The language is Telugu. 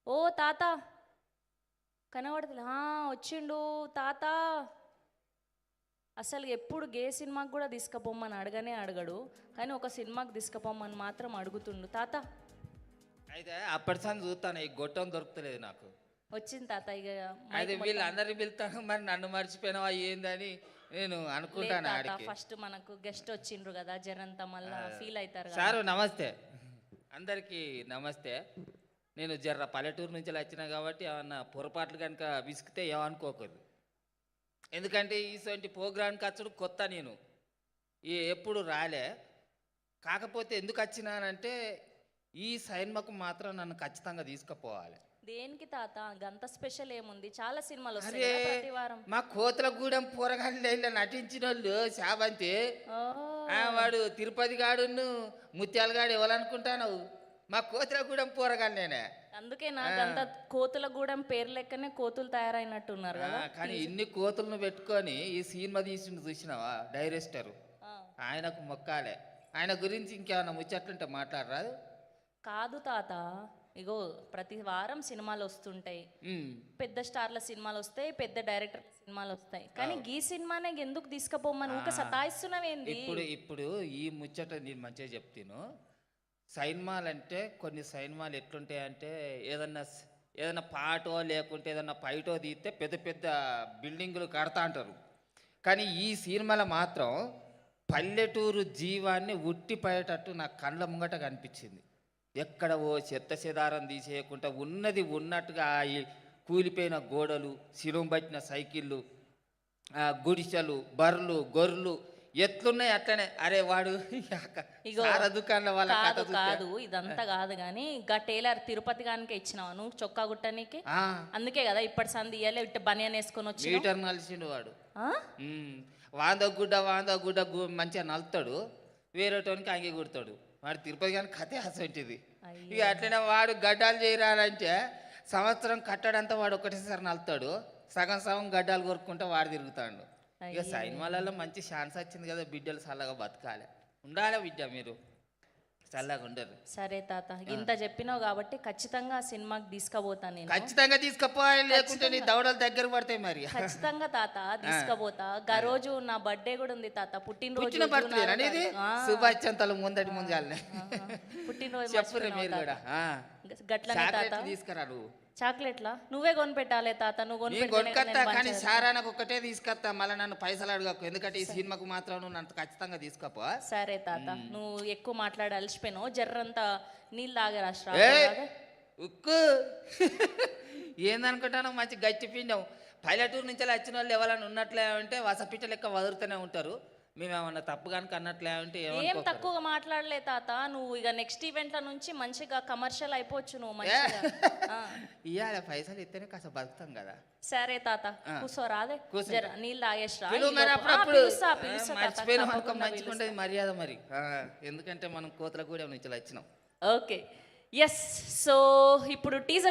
ఓ తాత కనబడుతుంది. వచ్చిండు తాత. అసలు ఎప్పుడు గే సినిమాకి కూడా తీసుకుపోమ్మని అడగడు, కానీ ఒక సినిమాకి తీసుకుపోమ్మని మాత్రం అడుగుతుండు తాత. అయితే అప్పటి సార్ చూస్తాను, ఈ గొట్టం దొరుకుతలేదు నాకు. వచ్చింది తాత. ఇక అయితే వీళ్ళందరినీ పిలుతాను, మరి నన్ను మర్చిపోయినావా ఏందని నేను అనుకుంటాను. ఆడికి ఫస్ట్ మనకు గెస్ట్ వచ్చిండ్రు కదా, జరంతా మళ్ళా ఫీల్ అవుతారు కదా. సారు నమస్తే, అందరికీ నమస్తే. నేను జర్ర పల్లెటూరు నుంచి వచ్చినా కాబట్టి ఏమన్నా పొరపాట్లు కనుక విసిగితే ఏమనుకోకూడదు. ఎందుకంటే ఇటువంటి ప్రోగ్రాంకి వచ్చడు కొత్త, నేను ఎప్పుడు రాలే. కాకపోతే ఎందుకు వచ్చినానంటే ఈ సినిమాకు మాత్రం నన్ను ఖచ్చితంగా తీసుకుపోవాలి. దేనికి తాత? గంత స్పెషల్ ఏముంది, చాలా సినిమాలు వస్తాయి కదా ప్రతి వారం. మా కోతలగూడెం పోరగాళ్ళు నటించిన వాళ్ళు శాబంతి, వాడు తిరుపతి గాడును ముత్యాలగాడు ఎవరనుకుంటాను, మా కోతలగూడెం పోరగాళ్ళేనే. అందుకే నాకు కోతులగూడెం పేరు లెక్కనే కోతులు తయారైనట్టున్నారు కదా. కానీ ఇన్ని కోతులను పెట్టుకొని ఈ సినిమా తీసి చూసినావా డైరెక్టర్, ఆయనకు మొక్కాలే. ఆయన గురించి ఇంకేమన్నా ముచ్చట్లుంటే మాట్లాడరాదు? కాదు తాత, ఇగో ప్రతి వారం సినిమాలు వస్తుంటాయి, పెద్ద స్టార్ల సినిమాలు వస్తాయి, పెద్ద డైరెక్టర్ సినిమాలు వస్తాయి, కానీ ఈ సినిమానే ఎందుకు తీసుకుపోమని ఊక సతాయిస్తున్నావేంది? ఇప్పుడు ఈ ముచ్చట నేను మంచిగా చెప్తాను. సినిమాలు అంటే కొన్ని సినిమాలు ఎట్లుంటాయంటే ఏదన్నా పాటో లేకుంటే ఏదన్నా ఫైటో తీస్తే పెద్ద పెద్ద బిల్డింగులు కడతా అంటారు. కానీ ఈ సినిమాలో మాత్రం పల్లెటూరు జీవాన్ని ఉట్టిపోయేటట్టు నాకు కళ్ళ ముంగట కనిపించింది. ఎక్కడ ఓ చెత్త చెదారం తీసేయకుండా ఉన్నది ఉన్నట్టుగా ఈ కూలిపోయిన గోడలు, సిలువ పట్టిన సైకిళ్ళు, గుడిసెలు, బర్రెలు, గొర్రెలు ఎట్లున్నాయి అట్లనే. అరే వాడు దుకాణంలో వాళ్ళ కాదు, ఇదంతా కాదు కానీ గా టైలర్ తిరుపతి గానికే ఇచ్చినావా నువ్వు చొక్కా గుట్టనికి? అందుకే కదా ఇప్పటి సంది ఇయ్యలే, ఇట్ట బనియన్ వేసుకొని వచ్చి మీటర్ నలిసిండు వాడు. వాంద గుడ్డ మంచిగా నలుతాడు, వేరేటోనికి అంగి కుడతాడు. వాడు తిరుపతి కానీ కథే అసంటిది. ఇక అట్లనే వాడు గడ్డాలు చేయరాలంటే సంవత్సరం కట్టడంతా వాడు ఒకటేసారి నలుతాడు, సగం సగం గడ్డాలు కొరుక్కుంటే వాడు తిరుగుతాడు. ఇక సినిమాలలో మంచి ఛాన్స్ వచ్చింది కదా, బిడ్డలు చల్లగా బతకాలి, ఉండాలి బిడ్డ, మీరు చల్లగా ఉండరు. సరే తాత, ఇంత చెప్పినావు కాబట్టి ఖచ్చితంగా సినిమాకి తీసుకుపోతాను నేను. ఖచ్చితంగా తీసుకుపోవాలి, లేకుంటే నీ దవడలు దగ్గర పడతాయి. మరి ఖచ్చితంగా తాత తీసుకుపోతా. గా రోజు నా బర్త్డే కూడా ఉంది తాత, పుట్టినరోజు. శుభాచంతలు ముందటి ముంజాలనే పుట్టినరోజు చెప్పురు మీరు కూడా. గట్లనే తాత. తీసుకురా నువ్వు చాక్లెట్లా నువ్వే కొనిపెట్టాలి తాత, నువ్వు కొనుక్కొస్తా. కానీ సారానికి ఒక్కటే తీసుకొస్తా, మళ్ళీ నన్ను పైసలు అడగకు, ఎందుకంటే ఈ సినిమాకు మాత్రం నువ్వు నన్ను ఖచ్చితంగా తీసుకపో. సరే తాత, నువ్వు ఎక్కువ మాట్లాడి అలసిపోయినావు, జర్రంతా నీళ్ళు తాగరాష్ట్రా. ఉక్కు ఏందనుకుంటాను, మంచి గట్టి పిండావు. పల్లెటూరు నుంచి వచ్చిన వాళ్ళు ఎవరైనా ఉన్నట్లే అంటే వసపిట్ట లెక్క వదులుతూనే ఉంటారు. మేమేమన్నా తప్పు కనుక అన్నట్లే అంటే ఏం తక్కువగా మాట్లాడలే తాత. నువ్వు ఇక నెక్స్ట్ ఈవెంట్ల నుంచి మంచిగా కమర్షియల్ అయిపోవచ్చు నువ్వు మంచిగా. ఇవాళ పైసలు ఇస్తేనే కాస్త బతుకుతాం కదా. సరే తాత, కూర్చోరాదే, నీళ్ళు తాగేస్తా. మర్చిపోయినా మనకు మంచిగా మర్యాద మరి, ఎందుకంటే మనం కోతలగూడెం నుంచి వచ్చినాం. Okay, yes. సో ఇప్పుడు టీజర్